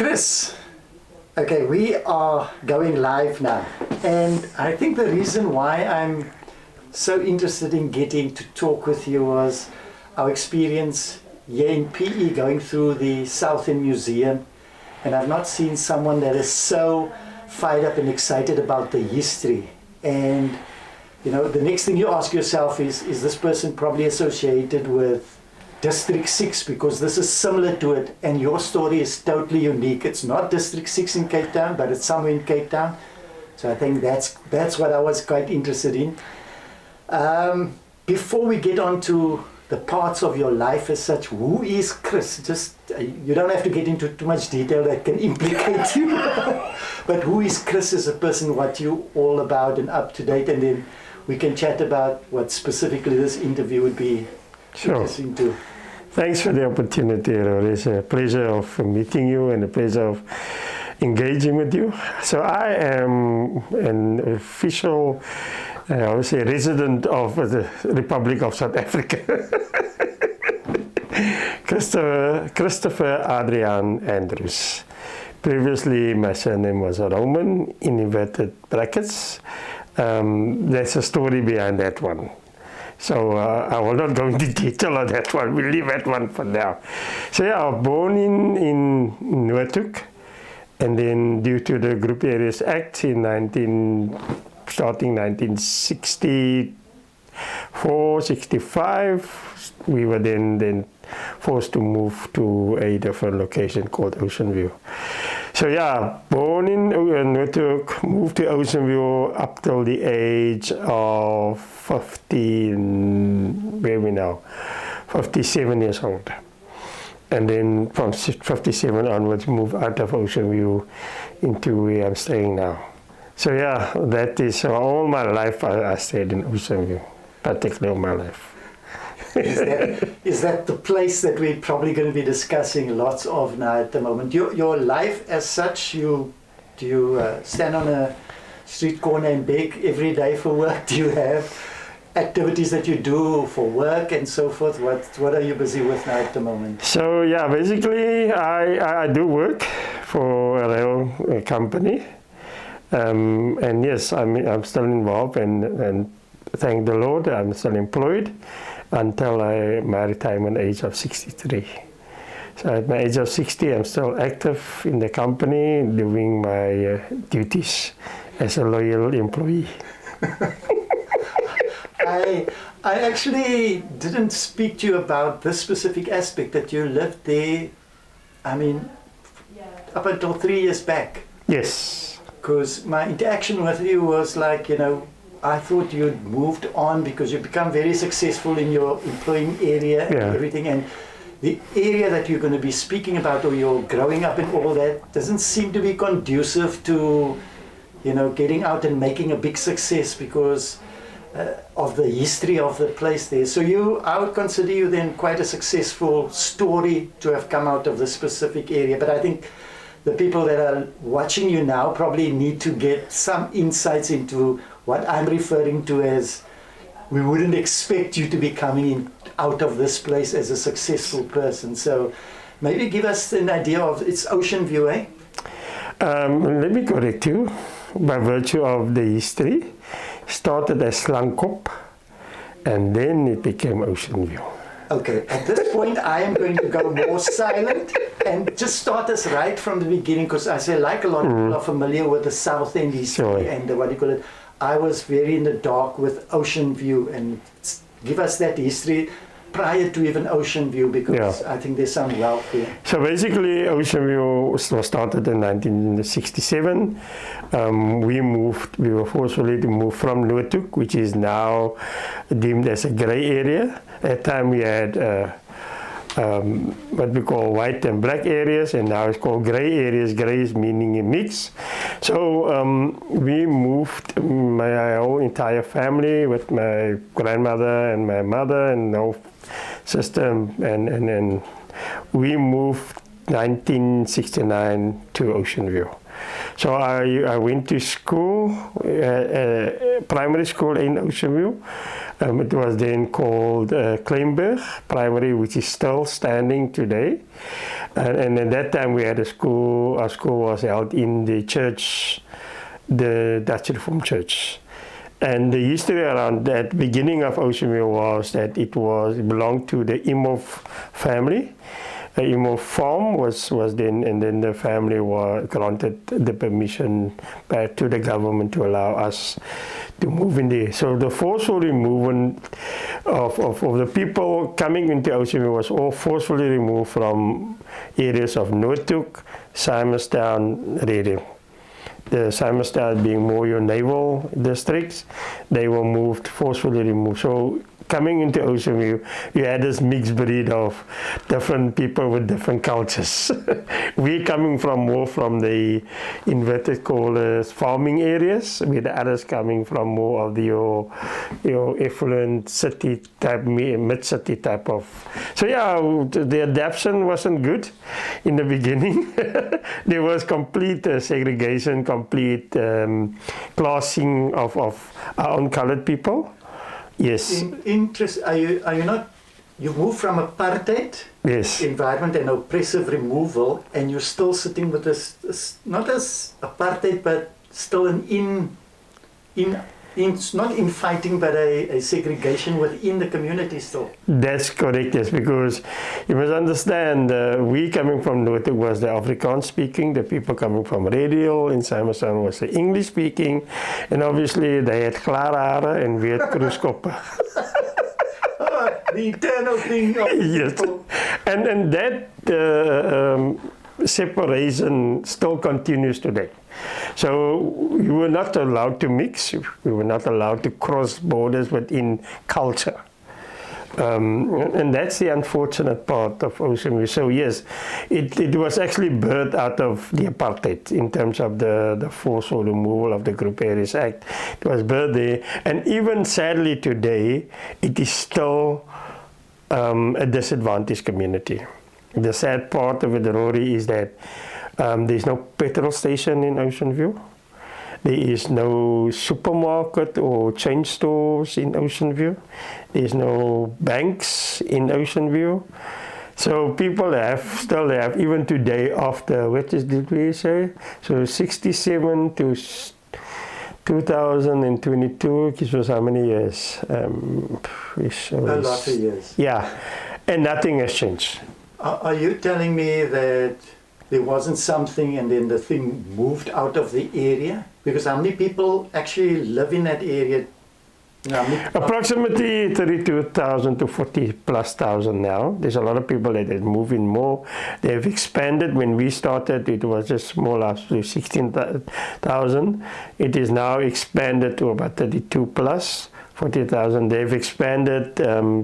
Chris, okay, we are going live now, and I think the reason why I'm so interested in getting to talk with you was our experience here in PE going through the Southern Museum, and I've not seen someone that is so fired up and excited about the history. And you know, the next thing you ask yourself is this person probably associated with District 6, because this is similar to it, and your story is totally unique. It's not District 6 in Cape Town, but it's somewhere in Cape Town. So I think that's what I was quite interested in. Before we get on to the parts of your life as such, who is Chris? Just you don't have to get into too much detail that can implicate you, but who is Chris as a person, what you all about and up to date, and then we can chat about what specifically this interview would be interesting to. Thanks for the opportunity, Rory. It's a pleasure of meeting you and a pleasure of engaging with you. So I am an official, I would say, resident of the Republic of South Africa. Christopher Adriaan Andrews. Previously, my surname was Roman, in inverted brackets. There's a story behind that one. So I will not go into detail on that one. We'll leave that one for now. So yeah, I was born in Noordhoek, and then due to the Group Areas Act starting 1964, 65, we were then forced to move to a different location called Ocean View. So yeah, born in Noordhoek, moved to Ocean View up till the age of 57 years old. And then from 57 onwards, moved out of Ocean View into where I'm staying now. So yeah, that is all my life I stayed in Ocean View, practically all my life. Is that the place that we're probably going to be discussing lots of now at the moment? Your life as such, do you stand on a street corner and beg every day for work? Do you have activities that you do for work and so forth? What are you busy with now at the moment? So yeah, basically I do work for a rail company, and yes, I'm still involved, and thank the Lord I'm still employed until my retirement age of 63. So at my age of 60, I'm still active in the company, doing my duties as a loyal employee. I actually didn't speak to you about this specific aspect, that you lived there, I mean, up until 3 years back. Yes. Because my interaction with you was like, you know, I thought you'd moved on because you've become very successful in your employing area and everything, and the area that you're going to be speaking about, or you're growing up and all that, doesn't seem to be conducive to, you know, getting out and making a big success because of the history of the place there. So I would consider you then quite a successful story to have come out of this specific area. But I think the people that are watching you now probably need to get some insights into what I'm referring to as, we wouldn't expect you to be coming in out of this place as a successful person. So maybe give us an idea of, it's Ocean View, eh? Let me correct you. By virtue of the history, started as Slankop, and then it became Ocean View. Okay, at this point I am going to go more silent and just start us right from the beginning, because I say, like a lot of people are familiar with the South End history and what do you call it, I was very in the dark with Ocean View, and give us that history prior to even Ocean View, because I think there's some wealth here. So basically Ocean View was started in 1967. We were forcefully to move from Noordhoek, which is now deemed as a grey area. At that time we had what we call white and black areas, and now it's called grey areas. Grey is meaning a mix. So we moved, my whole entire family, with my grandmother and my mother and no sister, and we moved 1969 to Ocean View. So I went to school, primary school in Ocean View. It was then called Kleinberg Primary, which is still standing today. And at that time we had a school. Our school was held in the church, the Dutch Reformed Church. And the history around that beginning of Ocean View was that it belonged to the Imhoff family. The Imhoff farm was then, and then the family was granted the permission back to the government to allow us to move in there. So the forceful removal of the people coming into Ocean View was all forcefully removed from areas of Noordhoek, Simonstown, Reding. The Simonstown being more your naval districts, they were moved, forcefully removed. So coming into Ocean View, you had this mixed breed of different people with different cultures. We coming more from the inverted commas farming areas, with the others coming from more of your affluent city type, mid-city type of. So yeah, the adaptation wasn't good in the beginning. There was complete segregation, complete classing of our own colored people. Yes. Are you not? You moved from apartheid environment and oppressive removal, and you're still sitting with this not as apartheid, but still not infighting, but a segregation within the community still. That's correct, yes, because you must understand, we coming from Noordhoek was the Afrikaans speaking, the people coming from Radio in Simonstown was the English speaking, and obviously they had klare and we had kruiskoppe. The eternal thing of yes. people. And that separation still continues today. So you were not allowed to mix, we were not allowed to cross borders within culture. And that's the unfortunate part of Ocean View. So yes, it was actually birthed out of the apartheid in terms of the forceful removal of the Group Areas Act. It was birthed there, and even sadly today, it is still a disadvantaged community. The sad part of it, Rory, is that there's no petrol station in Ocean View. There is no supermarket or chain stores in Ocean View. There's no banks in Ocean View. So people still have, even today after, what did we say? So 67 to 2022, which was how many years? A lot of years. Yeah, and nothing has changed. Are you telling me that there wasn't something and then the thing moved out of the area? Because how many people actually live in that area? Approximately 32,000 to 40,000+ now. There's a lot of people that move in more. They've expanded. When we started, it was just small, up to 16,000. It is now expanded to about 32+. 40,000. They've expanded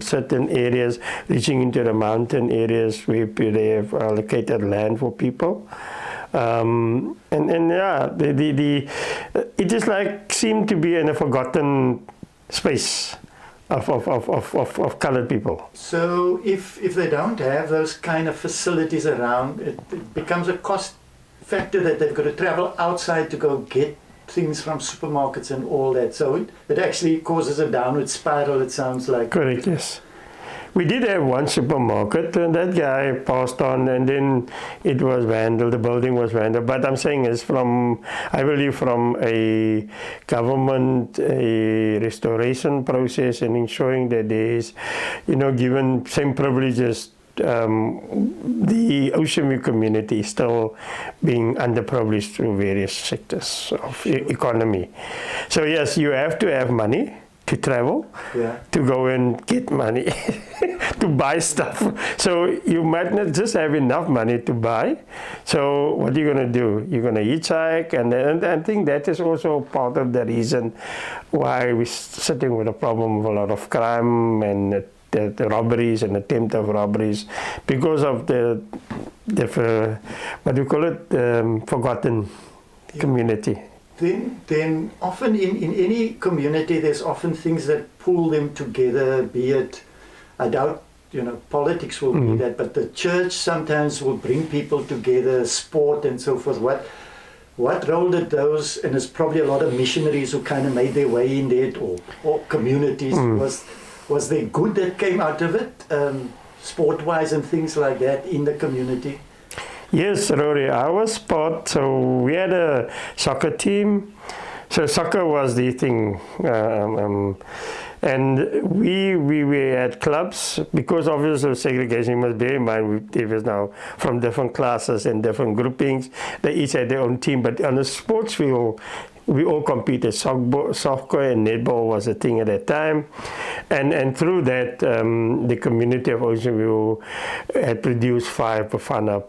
certain areas, reaching into the mountain areas where they have allocated land for people. And yeah, it is like seemed to be in a forgotten space of colored people. So if they don't have those kind of facilities around, it becomes a cost factor that they've got to travel outside to go get things from supermarkets and all that. So it actually causes a downward spiral, it sounds like. Correct, yes. We did have one supermarket, and that guy passed on, and then it was vandalized, the building was vandalized. But I'm saying it's I believe from a government, a restoration process, and ensuring that there is, given same privileges. The Ocean View community is still being underprivileged through various sectors of economy. So yes, you have to have money to travel, to go and get money, to buy stuff. So you might not just have enough money to buy. So what are you going to do? You're going to hitchhike, and I think that is also part of the reason why we're sitting with a problem of a lot of crime and the robberies and attempt of robberies, because of the what do you call it, forgotten community. Then often in any community there's often things that pull them together, be it, I doubt politics will be that, but the church sometimes will bring people together, sport and so forth. what role did those, and there's probably a lot of missionaries who kind of made their way in it, or communities, was there good that came out of it, sport-wise and things like that in the community? Yes, Rory, I was part, so we had a soccer team. So soccer was the thing, and we had clubs, because obviously segregation, you must bear in mind, it was now from different classes and different groupings. They each had their own team, but on the sports field, we all competed. Soccer and netball was a thing at that time, and through that, the community of Ocean View had produced 5 Bafana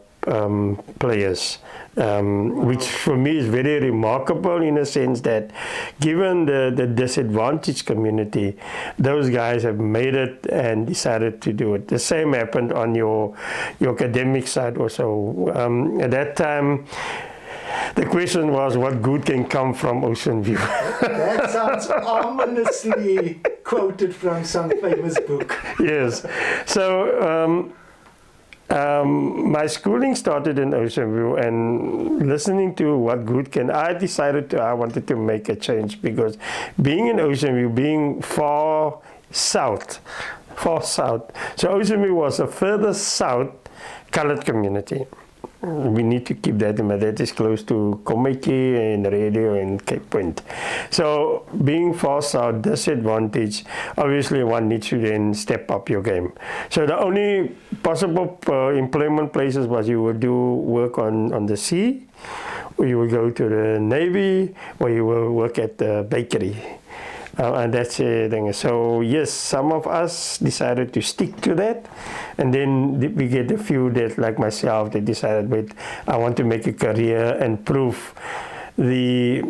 players, which for me is very remarkable in a sense that given the disadvantaged community, those guys have made it and decided to do it. The same happened on your academic side also. At that time, the question was, what good can come from Ocean View? That sounds ominously quoted from some famous book. Yes. So my schooling started in Ocean View, and listening to what good can, I decided I wanted to make a change, because being in Ocean View, being far south. So Ocean View was a further south colored community. We need to keep that in mind. That is close to Komiki and Radio and Cape Point. So being far south, disadvantage, obviously one needs to then step up your game. So the only possible employment places was you would do work on the sea, or you would go to the Navy, or you will work at the bakery. And that's the thing. So yes, some of us decided to stick to that, and then we get a few that, like myself, that decided, wait, I want to make a career and prove the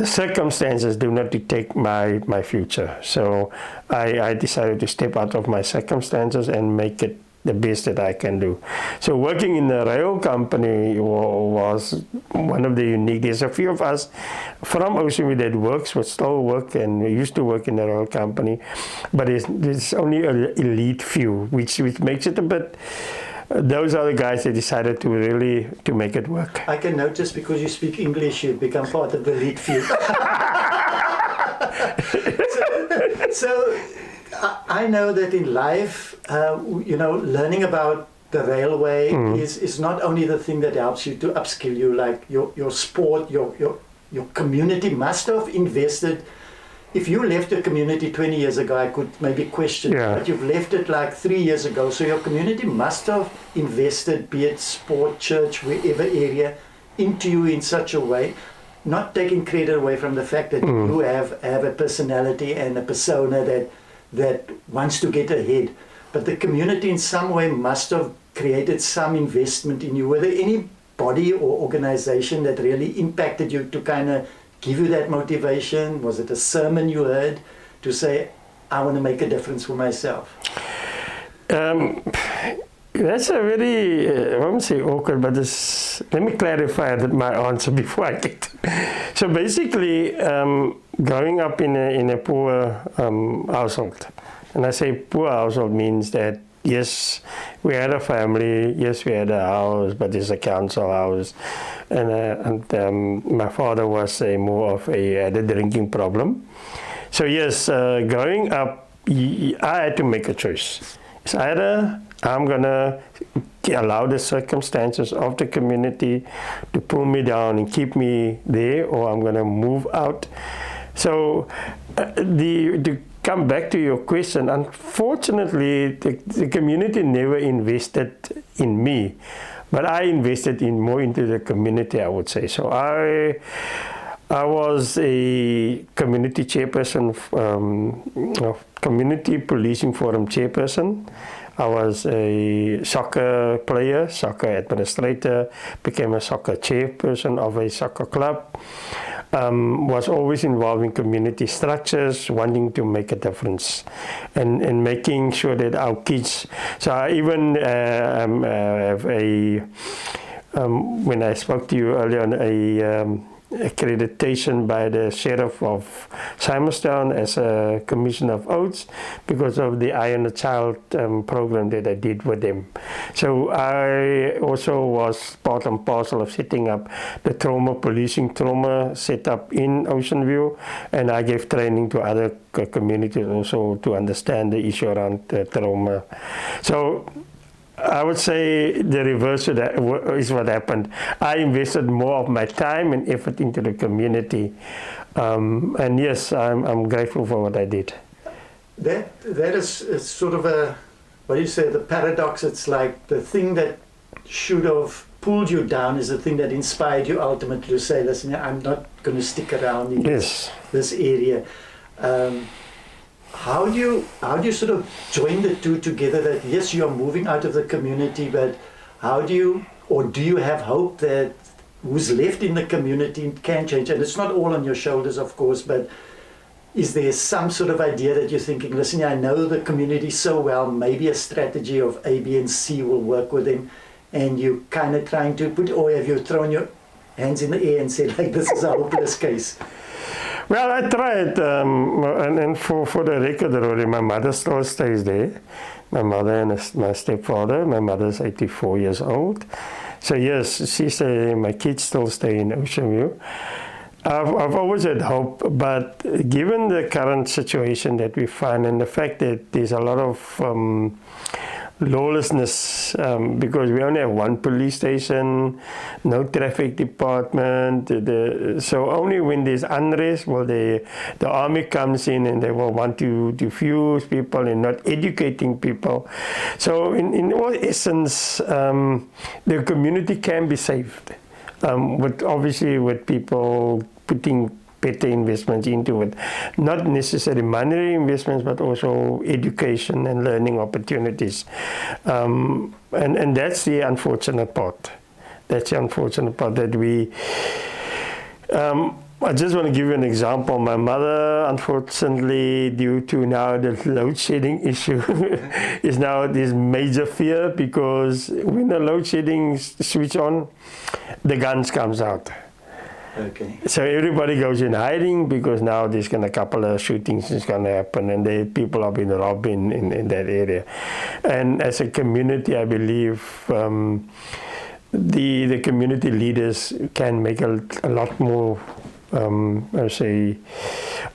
circumstances do not dictate my future. So I decided to step out of my circumstances and make it the best that I can do. So working in the rail company was one of the unique. There's a few of us from Ocean View that works, would still work, and we used to work in the rail company, but it's only an elite few, which makes it a bit. Those are the guys that decided to really to make it work. I can notice, because you speak English, you become part of the elite few. so I know that in life, learning about the railway is not only the thing that helps you to upskill you, like your sport, your community must have invested. If you left the community 20 years ago, I could maybe question, but you've left it like 3 years ago. So your community must have invested, be it sport, church, wherever area, into you in such a way, not taking credit away from the fact that you have a personality and a persona that wants to get ahead. But the community in some way must have created some investment in you. Were there any body or organization that really impacted you to kind of give you that motivation? Was it a sermon you heard to say, I want to make a difference for myself? That's a very, I won't say awkward, but let me clarify my answer before I get. So basically, growing up in a poor household, and I say poor household means that yes, we had a family, yes, we had a house, but it's a council house, and my father was had a drinking problem. So yes, growing up, I had to make a choice. It's either I'm gonna allow the circumstances of the community to pull me down and keep me there, or I'm gonna move out. So to come back to your question, unfortunately, the community never invested in me, but I invested more into the community, I would say. So I was a community chairperson, of Community Policing Forum chairperson. I was a soccer player, soccer administrator, became a soccer chairperson of a soccer club. Was always involved in community structures, wanting to make a difference and making sure that our kids. So I even have when I spoke to you earlier on, accreditation by the Sheriff of Simonstown as a Commissioner of Oaths because of the Eye on the Child program that I did with them. So I also was part and parcel of setting up the policing trauma set up in Ocean View, and I gave training to other communities also to understand the issue around trauma. So I would say the reverse of that is what happened. I invested more of my time and effort into the community. And yes, I'm grateful for what I did. That is sort of a, what do you say, the paradox. It's like the thing that should have pulled you down is the thing that inspired you ultimately to say, listen, I'm not going to stick around in this area. How do you sort of join the two together, that yes, you are moving out of the community, but how do you, or do you have hope that who's left in the community can change? And it's not all on your shoulders, of course, but is there some sort of idea that you're thinking, listen, I know the community so well, maybe a strategy of A, B, and C will work with them, and you kind of trying to put, or have you thrown your hands in the air and said, like, this is a hopeless case? Well, I tried, and for the record, Rory, my mother still stays there. My mother and my stepfather. My mother's 84 years old. So yes, my kids still stay in Ocean View. I've always had hope, but given the current situation that we find and the fact that there's a lot of lawlessness, because we only have one police station, no traffic department, so only when there's unrest will the army comes in and they will want to diffuse people and not educating people. So in all essence, the community can be saved, obviously with people putting better investments into it. Not necessarily monetary investments, but also education and learning opportunities. And that's the unfortunate part. That's the unfortunate part that we... I just want to give you an example. My mother, unfortunately, due to now the load shedding issue, is now this major fear, because when the load shedding switch on, the guns comes out. Okay. So everybody goes in hiding, because now there's a couple of shootings is going to happen, and people have been robbed in that area. And as a community, I believe the community leaders can make a lot more, I say,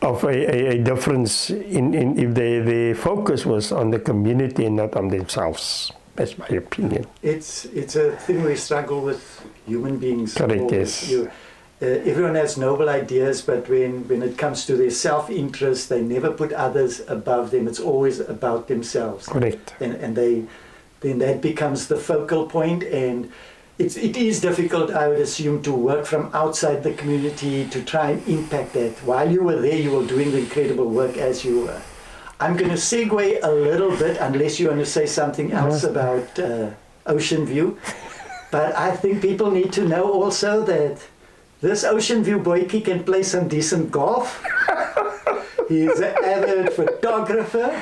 of a difference in if their focus was on the community and not on themselves. That's my opinion. It's a thing we struggle with, human beings. Correct, yes. Everyone has noble ideas, but when it comes to their self-interest, they never put others above them. It's always about themselves. Correct. And then that becomes the focal point, and it is difficult, I would assume, to work from outside the community to try and impact that. While you were there, you were doing the incredible work as you were. I'm going to segue a little bit, unless you want to say something else about Ocean View. But I think people need to know also that this Ocean View boykie can play some decent golf. He's an avid photographer.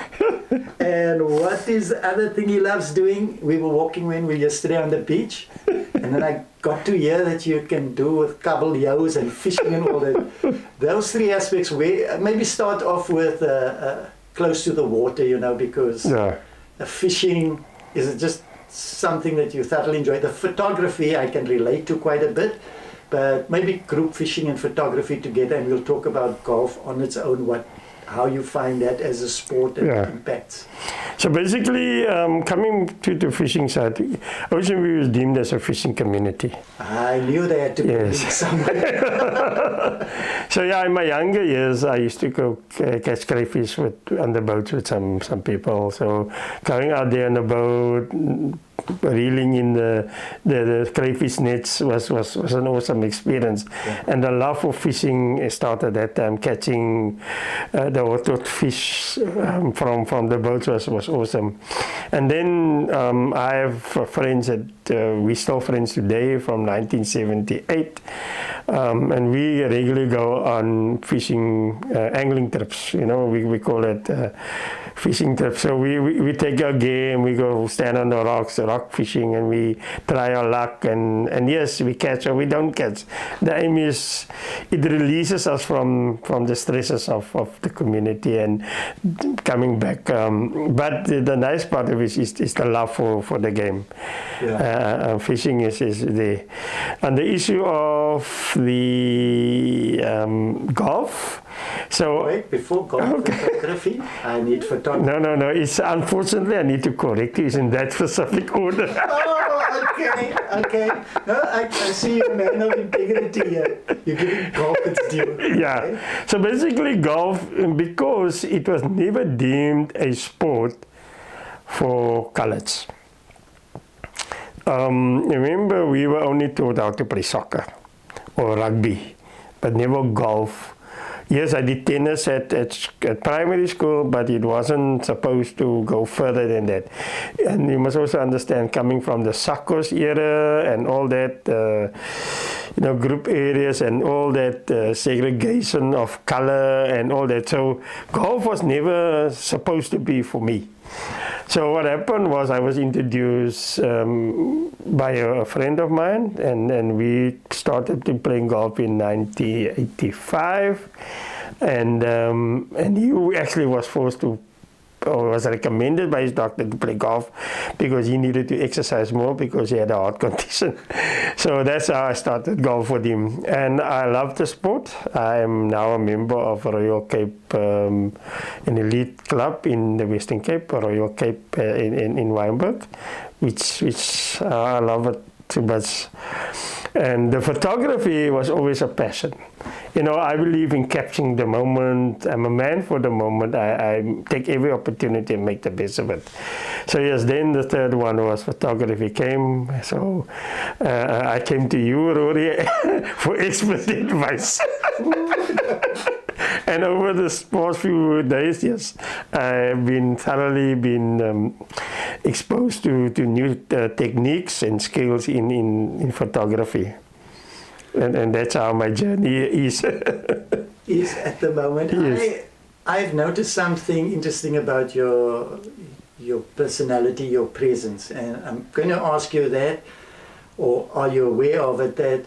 And what is the other thing he loves doing? We were walking when we were yesterday on the beach. And then I got to hear that you can do with kabeljauws and fishing and all that. Those three aspects, maybe start off with close to the water, because fishing is just something that you thoroughly enjoy. The photography I can relate to quite a bit. But maybe group fishing and photography together, and we'll talk about golf on its own, how you find that as a sport and impacts. So basically, coming to the fishing side, Ocean View is deemed as a fishing community. I knew they had to be somewhere. So in my younger years, I used to go catch crayfish on the boats with some people. So going out there on the boat, reeling in the crayfish nets was an awesome experience. Yeah. And the love for fishing started that time. Catching the hot fish from the boats was awesome. And then I have friends that we're still friends today from 1978. And we regularly go on fishing, angling trips. We call it fishing trips. So we take our game, we go stand on the rocks, rock fishing, and we try our luck. And yes, we catch or we don't catch. The aim is it releases us from the stresses of the community and coming back. But the nice part of it is the love for the game. Yeah. Fishing is the, and the issue of the golf. So wait, before golf, photography, I need photography. No. It's unfortunately I need to correct you. It's in that specific order. Oh, okay. No, I see you're a man of integrity here. You're giving golf its due. Yeah. Okay. So basically, golf, because it was never deemed a sport for colours. Remember, we were only taught how to play soccer or rugby, but never golf. Yes, I did tennis at primary school, but it wasn't supposed to go further than that. And you must also understand, coming from the Sakos era and all that, group areas and all that segregation of color and all that. So golf was never supposed to be for me. So what happened was I was introduced by a friend of mine, and we started to playing golf in 1985, and he actually was forced to, or was recommended by his doctor to play golf because he needed to exercise more because he had a heart condition. So that's how I started golf with him, and I love the sport. I am now a member of Royal Cape, an elite club in the Western Cape, Royal Cape in Wynberg, which I love it too much. And the photography was always a passion. I believe in capturing the moment. I'm a man for the moment. I take every opportunity and make the best of it. So yes, then the third one was photography came. So I came to you, Rory, for expert advice. And over the past few days, yes, I've been thoroughly exposed to new techniques and skills in photography. And that's how my journey is. Is at the moment. Yes. I've noticed something interesting about your personality, your presence, and I'm going to ask you that, or are you aware of it, that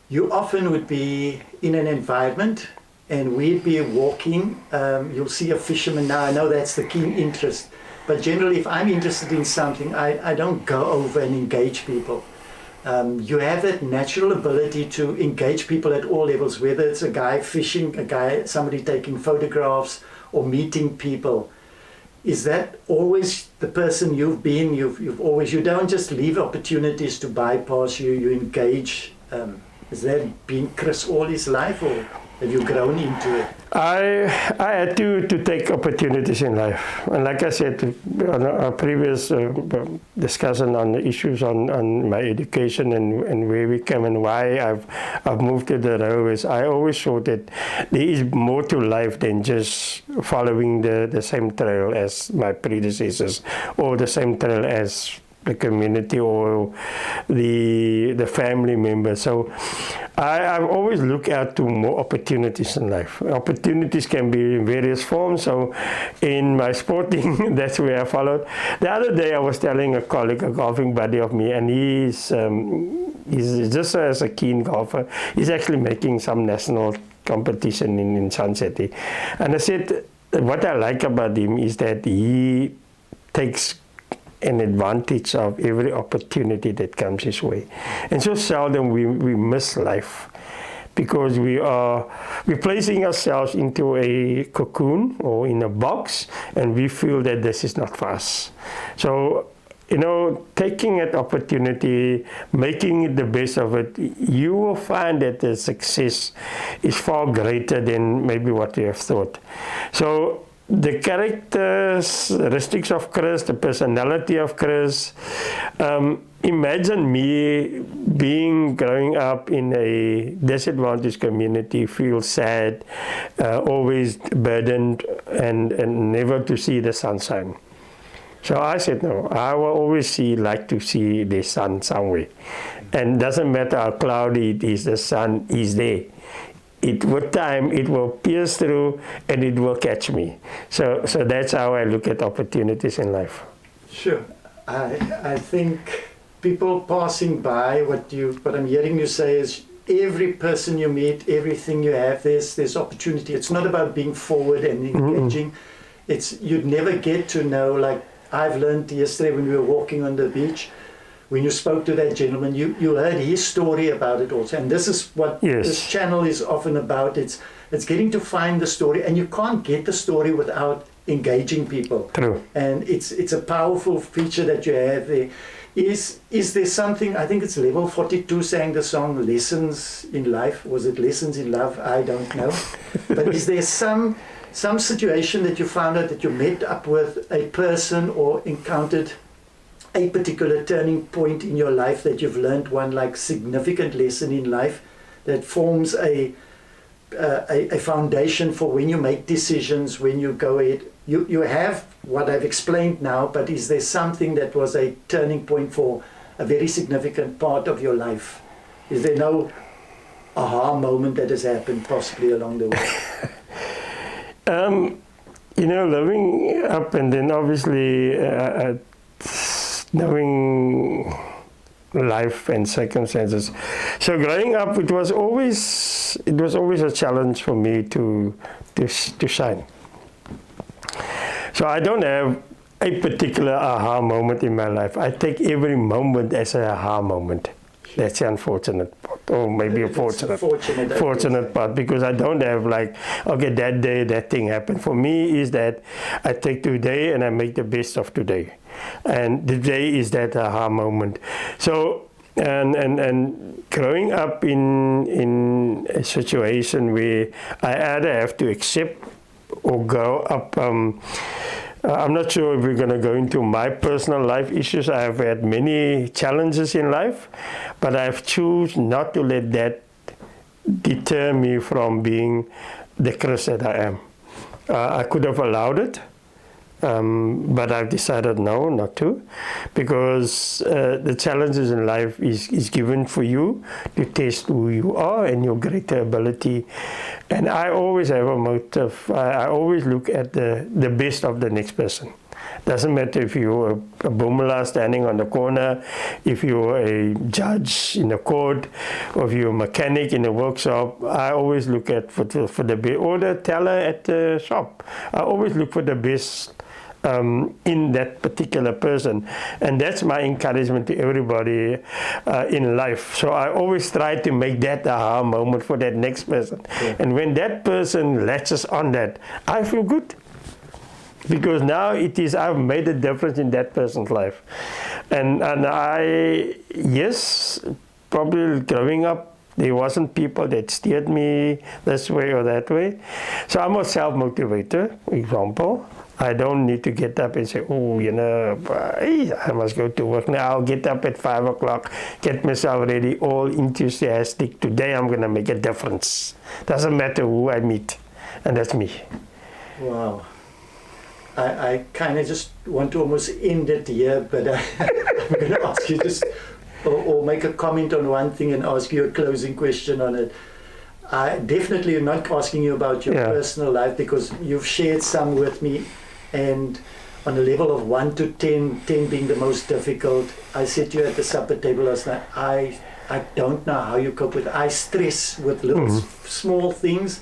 you often would be in an environment and we'd be walking, you'll see a fisherman. Now I know that's the keen interest, but generally if I'm interested in something, I don't go over and engage people. You have that natural ability to engage people at all levels, whether it's a guy fishing, somebody taking photographs, or meeting people. Is that always the person you've been? You don't just leave opportunities to bypass you. You engage. Has that been Chris all his life, or have you grown into it? I had to take opportunities in life, and like I said on a previous discussion on the issues on my education and where we came and why I've moved to the railways. I always thought that there is more to life than just following the same trail as my predecessors or the same trail as the community or the family members. So I've always looked out to more opportunities in life. Opportunities can be in various forms. So in my sporting, that's where I followed. The other day I was telling a colleague, a golfing buddy of me, and he's just as a keen golfer. He's actually making some national competition in Sun City. And I said, what I like about him is that he takes an advantage of every opportunity that comes his way. And so seldom we miss life because we're placing ourselves into a cocoon or in a box, and we feel that this is not for us. So, taking that opportunity, making it the best of it, you will find that the success is far greater than maybe what you have thought. So the characteristics of Chris, the personality of Chris, imagine me growing up in a disadvantaged community, feel sad, always burdened, and never to see the sunshine. So I said, no, I will always like to see the sun somewhere. And doesn't matter how cloudy it is, the sun is there. With time, it will pierce through and it will catch me. So that's how I look at opportunities in life. Sure. I think people passing by, what I'm hearing you say is every person you meet, everything you have, there's opportunity. It's not about being forward and engaging. You'd never get to know, like I've learned yesterday when we were walking on the beach, when you spoke to that gentleman, you heard his story about it also. And this is what this channel is often about. It's getting to find the story, and you can't get the story without engaging people. True. And it's a powerful feature that you have there. Is there something, I think it's Level 42 sang the song Lessons in Life. Was it Lessons in Love? I don't know. But is there some situation that you found out that you met up with a person or encountered a particular turning point in your life that you've learned one like significant lesson in life that forms a foundation for when you make decisions, when you go ahead? You have what I've explained now, but is there something that was a turning point for a very significant part of your life? Is there no aha moment that has happened possibly along the way? Living up and then obviously knowing life and circumstances. So growing up, it was always a challenge for me to shine. So I don't have a particular aha moment in my life. I take every moment as an aha moment. That's the unfortunate part, or maybe a fortunate part, because I don't have like, okay, that day that thing happened. For me is that I take today and I make the best of today, and the day is that aha moment. So and growing up in a situation where I either have to accept or grow up. I'm not sure if we're going to go into my personal life issues. I have had many challenges in life, but I've chosen not to let that deter me from being the Chris that I am. I could have allowed it, but I've decided no, not to, because the challenges in life is given for you to test who you are and your greater ability. And I always have a motive. I always look at the best of the next person. Doesn't matter if you're a boomla standing on the corner, if you're a judge in a court, or if you're a mechanic in a workshop. I always look at for the best, or the teller at the shop. I always look for the best in that particular person, and that's my encouragement to everybody in life. So I always try to make that aha moment for that next person. And when that person latches on that, I feel good, because now I've made a difference in that person's life. And probably growing up, there wasn't people that steered me this way or that way. So I'm a self-motivator, example. I don't need to get up and say, I must go to work now. I'll get up at 5 o'clock, get myself ready, all enthusiastic. Today I'm going to make a difference. Doesn't matter who I meet. And that's me. Wow. I kind of just want to almost end it here, but I'm going to ask you just, or make a comment on one thing and ask you a closing question on it. I definitely am not asking you about your personal life, because you've shared some with me, and on a level of 1 to 10, 10 being the most difficult, I said to you at the supper table last night, I don't know how you cope with it. I stress with little small things.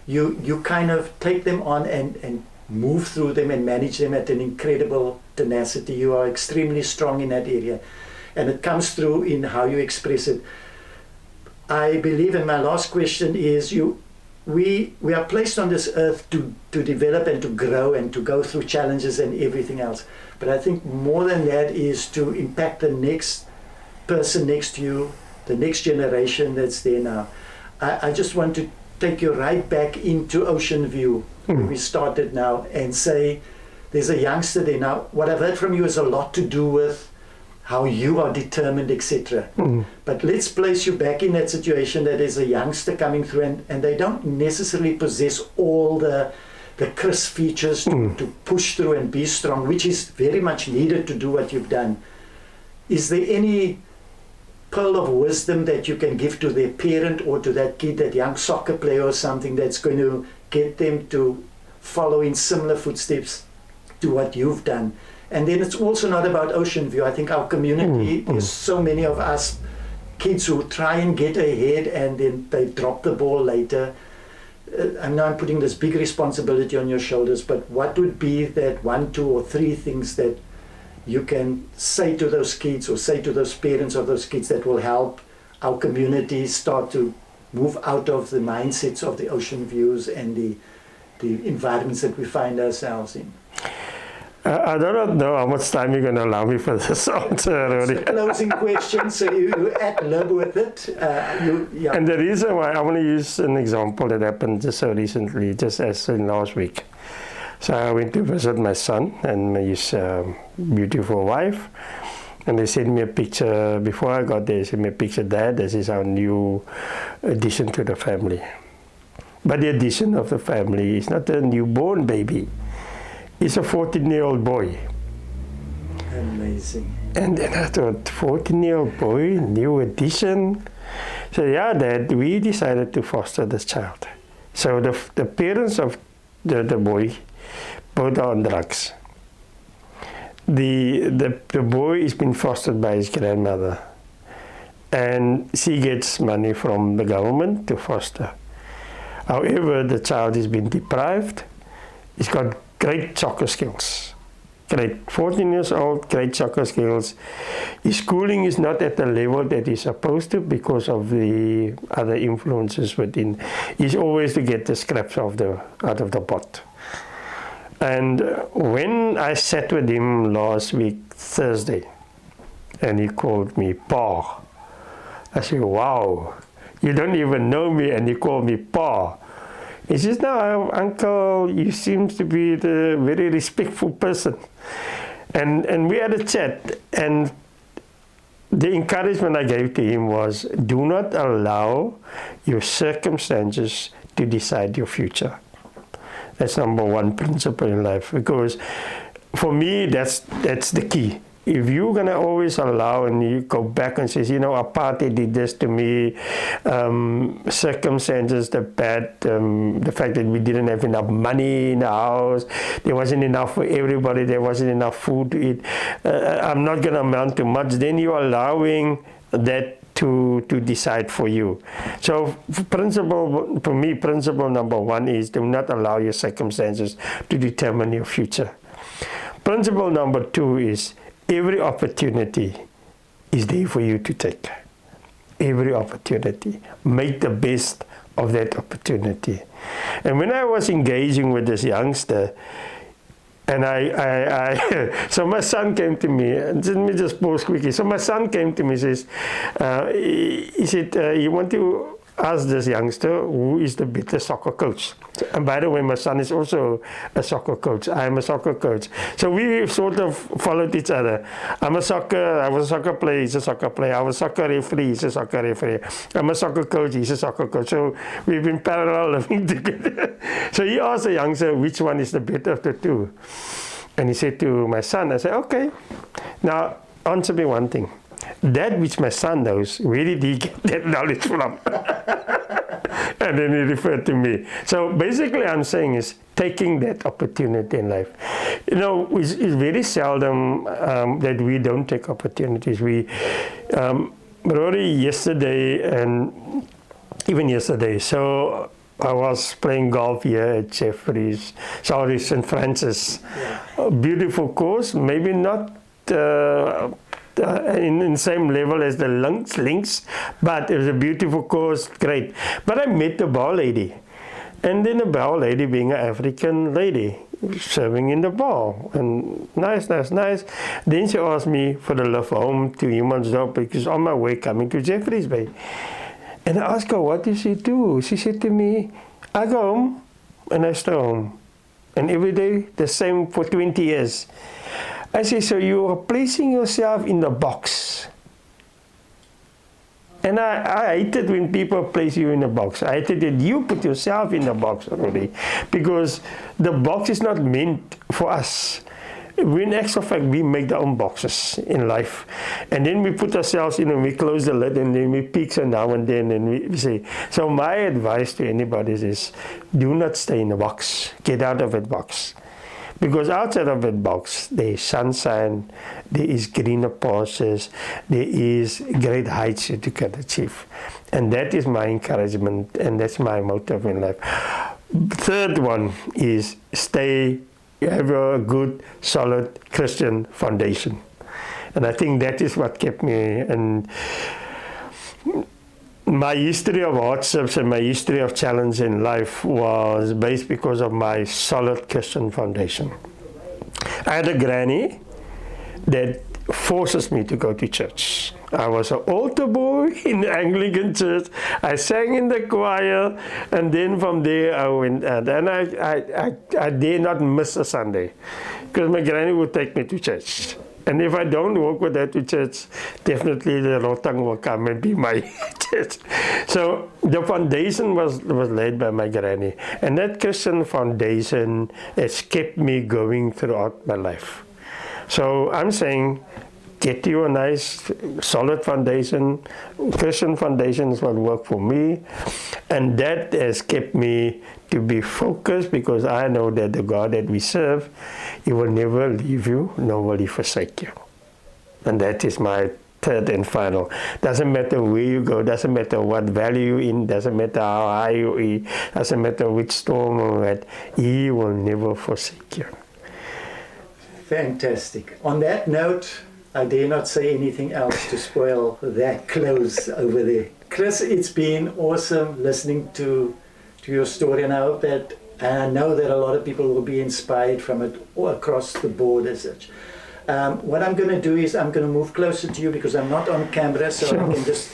You kind of take them on and move through them and manage them at an incredible tenacity. You are extremely strong in that area, and it comes through in how you express it. I believe, and my last question is, we are placed on this earth to develop and to grow and to go through challenges and everything else. But I think more than that is to impact the next person next to you, the next generation that's there now. I just want to take you right back into Ocean View, where we started now, and say there's a youngster there now. What I've heard from you has a lot to do with how you are determined, etc. But let's place you back in that situation that is a youngster coming through, and they don't necessarily possess all the crisp features to push through and be strong, which is very much needed to do what you've done. Is there any pearl of wisdom that you can give to their parent or to that kid, that young soccer player or something, that's going to get them to follow in similar footsteps to what you've done? And then it's also not about Ocean View. I think our community, there's so many of us kids who try and get ahead and then they drop the ball later. I know I'm putting this big responsibility on your shoulders, but what would be that 1, 2, or 3 things that you can say to those kids or say to those parents of those kids that will help our community start to move out of the mindsets of the Ocean Views and the environments that we find ourselves in? I don't know how much time you're going to allow me for this answer. It's a closing question, so you ad-lib with it. Yeah. And the reason why I want to use an example that happened just so recently, just as in last week. So I went to visit my son and his beautiful wife, and they sent me a picture. Before I got there, they sent me a picture, Dad, this is our new addition to the family. But the addition of the family is not a newborn baby. It's a 14-year-old boy. Amazing. And then I thought, 14-year-old boy, new addition. So yeah, Dad, we decided to foster this child. So the parents of the boy both are on drugs. The boy is being fostered by his grandmother. And she gets money from the government to foster. However, the child has been deprived. He's got great soccer skills. Great, 14 years old, great soccer skills. His schooling is not at the level that he's supposed to because of the other influences within. He's always to get the scraps out of the pot. And when I sat with him last week, Thursday, and he called me Pa, I said, wow, you don't even know me and you call me Pa. He says, no, Uncle, you seem to be the very respectful person. And we had a chat, and the encouragement I gave to him was, do not allow your circumstances to decide your future. That's number one principle in life, because for me, that's the key. If you're going to always allow and you go back and say, you know, apartheid did this to me, circumstances, the fact that we didn't have enough money in the house, there wasn't enough for everybody, there wasn't enough food to eat, I'm not going to amount to much, then you're allowing that to decide for you. So for me, principle number one is do not allow your circumstances to determine your future. Principle number two is every opportunity is there for you to take. Every opportunity. Make the best of that opportunity. And when I was engaging with this youngster, and so my son came to me, let me just pause quickly. So my son came to me and says, he said, you want to ask this youngster who is the better soccer coach. And by the way, my son is also a soccer coach. I am a soccer coach. So we sort of followed each other. I was a soccer player, he's a soccer player. I was a soccer referee, he's a soccer referee. I'm a soccer coach, he's a soccer coach. So we've been parallel living together. So he asked the youngster, which one is the better of the two? And he said to my son, I said, okay, now answer me one thing. That which my son knows, where did he get that knowledge from? And then he referred to me. So basically I'm saying is taking that opportunity in life. You know, it's very seldom that we don't take opportunities. Rory, yesterday and even yesterday, so I was playing golf here at St. Francis. Yeah. Beautiful course, maybe not in the same level as the links, but it was a beautiful course, great. But I met the bar lady, and then the bar lady being an African lady, serving in the bar, and nice. Then she asked me for the lift home to Humansdorp because on my way coming to Jeffreys Bay. And I asked her, what does she do? She said to me, I go home and I stay home. And every day, the same for 20 years. I say, so you are placing yourself in the box. And I hate it when people place you in a box. I hate it that you put yourself in the box already. Because the box is not meant for us. we in actual fact, we make our own boxes in life. And then we put ourselves, we close the lid and then we peek so now and then and we say. So my advice to anybody is, do not stay in a box. Get out of that box. Because outside of that box, there is sunshine, there is greener pastures, there is great heights that you can achieve. And that is my encouragement and that's my motive in life. Third one is have a good, solid Christian foundation. And I think that is what kept me. And my history of hardships and my history of challenge in life was based because of my solid Christian foundation. I had a granny that forces me to go to church. I was an altar boy in the Anglican church. I sang in the choir, and then from there I went out. And I dare not miss a Sunday because my granny would take me to church. And if I don't walk with her to church, definitely the Rotang will come and be my church. So the foundation was laid by my granny. And that Christian foundation has kept me going throughout my life. So I'm saying, get you a nice, solid foundation. Christian foundation is what worked for me. And that has kept me to be focused because I know that the God that we serve, He will never leave you, nor will He forsake you. And that is my third and final. Doesn't matter where you go, doesn't matter what value you're in, doesn't matter how high you are, doesn't matter which storm or what, He will never forsake you. Fantastic. On that note, I dare not say anything else to spoil that close over there. Chris, it's been awesome listening to your story, and I hope that, and I know that a lot of people will be inspired from it all across the board as such. What I'm going to do is I'm going to move closer to you because I'm not on camera, so I can just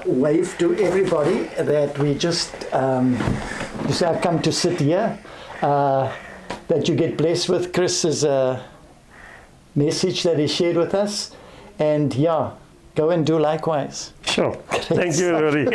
wave to everybody that we just, you say I come to sit here, that you get blessed with Chris's message that he shared with us, and yeah, go and do likewise. Sure. Thank you, Rory.